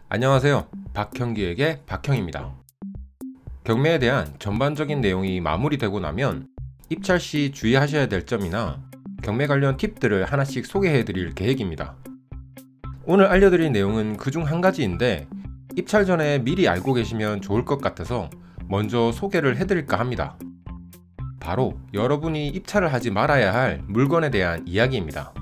안녕하세요. 박형기에게 박형입니다. 경매에 대한 전반적인 내용이 마무리되고 나면 입찰 시 주의하셔야 될 점이나 경매 관련 팁들을 하나씩 소개해 드릴 계획입니다. 오늘 알려드릴 내용은 그중 한 가지인데 입찰 전에 미리 알고 계시면 좋을 것 같아서 먼저 소개를 해드릴까 합니다. 바로 여러분이 입찰을 하지 말아야 할 물건에 대한 이야기입니다.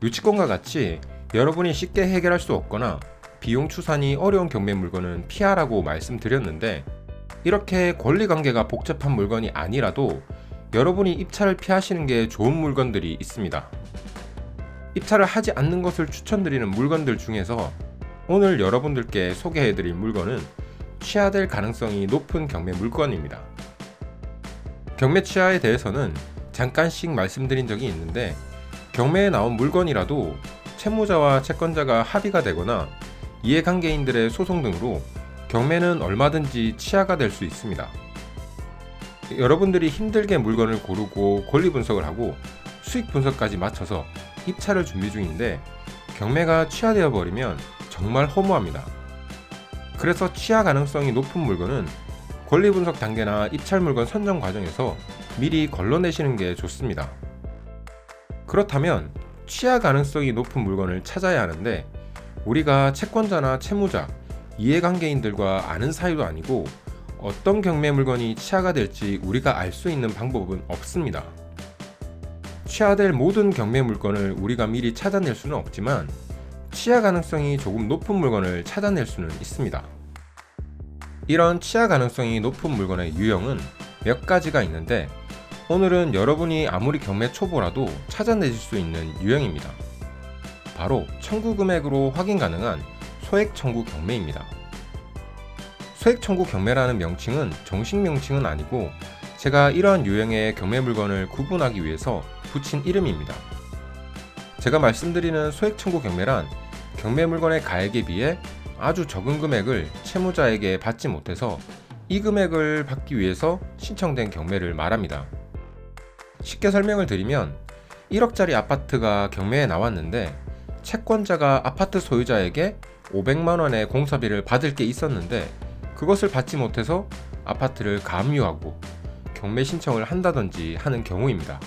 유치권과 같이 여러분이 쉽게 해결할 수 없거나 비용 추산이 어려운 경매 물건은 피하라고 말씀드렸는데, 이렇게 권리관계가 복잡한 물건이 아니라도 여러분이 입찰을 피하시는 게 좋은 물건들이 있습니다. 입찰을 하지 않는 것을 추천드리는 물건들 중에서 오늘 여러분들께 소개해드릴 물건은 취하될 가능성이 높은 경매 물건입니다. 경매 취하에 대해서는 잠깐씩 말씀드린 적이 있는데, 경매에 나온 물건이라도 채무자와 채권자가 합의가 되거나 이해관계인들의 소송 등으로 경매는 얼마든지 취하가 될 수 있습니다. 여러분들이 힘들게 물건을 고르고 권리 분석을 하고 수익 분석까지 마쳐서 입찰을 준비 중인데 경매가 취하되어 버리면 정말 허무합니다. 그래서 취하 가능성이 높은 물건은 권리 분석 단계나 입찰 물건 선정 과정에서 미리 걸러내시는 게 좋습니다. 그렇다면 취하 가능성이 높은 물건을 찾아야 하는데, 우리가 채권자나 채무자, 이해관계인들과 아는 사이도 아니고 어떤 경매 물건이 취하가 될지 우리가 알 수 있는 방법은 없습니다. 취하될 모든 경매 물건을 우리가 미리 찾아낼 수는 없지만 취하 가능성이 조금 높은 물건을 찾아낼 수는 있습니다. 이런 취하 가능성이 높은 물건의 유형은 몇 가지가 있는데, 오늘은 여러분이 아무리 경매 초보라도 찾아내실 수 있는 유형입니다. 바로 청구 금액으로 확인 가능한 소액 청구 경매입니다. 소액 청구 경매라는 명칭은 정식 명칭은 아니고 제가 이러한 유형의 경매 물건을 구분하기 위해서 붙인 이름입니다. 제가 말씀드리는 소액 청구 경매란 경매 물건의 가액에 비해 아주 적은 금액을 채무자에게 받지 못해서 이 금액을 받기 위해서 신청된 경매를 말합니다. 쉽게 설명을 드리면 1억짜리 아파트가 경매에 나왔는데 채권자가 아파트 소유자에게 500만원의 공사비를 받을 게 있었는데 그것을 받지 못해서 아파트를 가압류하고 경매 신청을 한다든지 하는 경우입니다.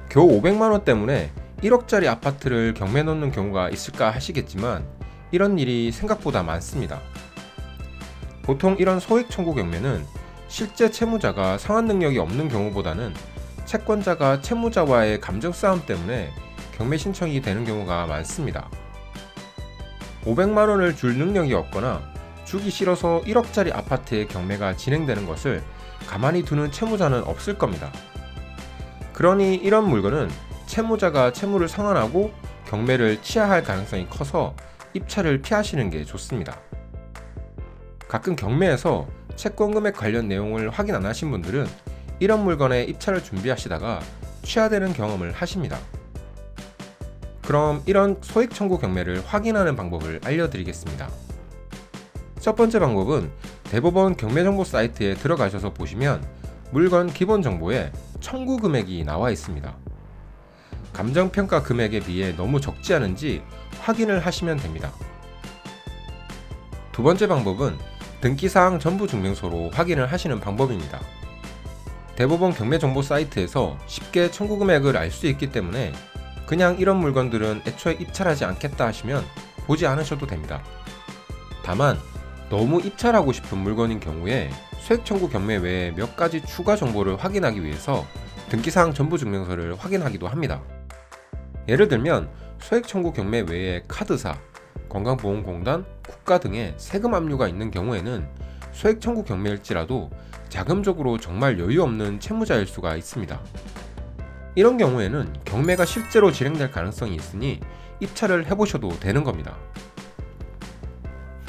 겨우 500만원 때문에 1억짜리 아파트를 경매에 놓는 경우가 있을까 하시겠지만 이런 일이 생각보다 많습니다. 보통 이런 소액 청구 경매는 실제 채무자가 상환 능력이 없는 경우보다는 채권자가 채무자와의 감정 싸움 때문에 경매 신청이 되는 경우가 많습니다. 500만원을 줄 능력이 없거나 주기 싫어서 1억짜리 아파트의 경매가 진행되는 것을 가만히 두는 채무자는 없을 겁니다. 그러니 이런 물건은 채무자가 채무를 상환하고 경매를 취하할 가능성이 커서 입찰을 피하시는 게 좋습니다. 가끔 경매에서 채권 금액 관련 내용을 확인 안 하신 분들은 이런 물건의 입찰을 준비하시다가 취하되는 경험을 하십니다. 그럼 이런 소액 청구 경매를 확인하는 방법을 알려드리겠습니다. 첫 번째 방법은 대법원 경매정보 사이트에 들어가셔서 보시면 물건 기본 정보에 청구 금액이 나와 있습니다. 감정평가 금액에 비해 너무 적지 않은지 확인을 하시면 됩니다. 두 번째 방법은 등기사항 전부증명서로 확인을 하시는 방법입니다. 대법원 경매정보 사이트에서 쉽게 청구 금액을 알 수 있기 때문에 그냥 이런 물건들은 애초에 입찰하지 않겠다 하시면 보지 않으셔도 됩니다. 다만 너무 입찰하고 싶은 물건인 경우에 소액 청구 경매 외에 몇 가지 추가 정보를 확인하기 위해서 등기사항 전부증명서를 확인하기도 합니다. 예를 들면 소액 청구 경매 외에 카드사, 건강보험공단, 국가 등의 세금 압류가 있는 경우에는 소액 청구 경매일지라도 자금적으로 정말 여유 없는 채무자일 수가 있습니다. 이런 경우에는 경매가 실제로 진행될 가능성이 있으니 입찰을 해보셔도 되는 겁니다.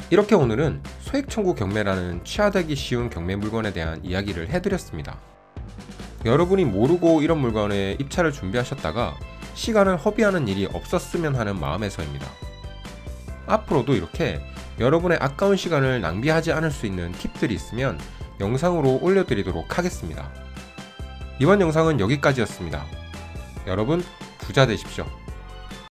이렇게 오늘은 소액 청구 경매라는 취하되기 쉬운 경매 물건에 대한 이야기를 해드렸습니다. 여러분이 모르고 이런 물건에 입찰을 준비하셨다가 시간을 허비하는 일이 없었으면 하는 마음에서입니다. 앞으로도 이렇게 여러분의 아까운 시간을 낭비하지 않을 수 있는 팁들이 있으면 영상으로 올려드리도록 하겠습니다. 이번 영상은 여기까지였습니다. 여러분 부자 되십시오.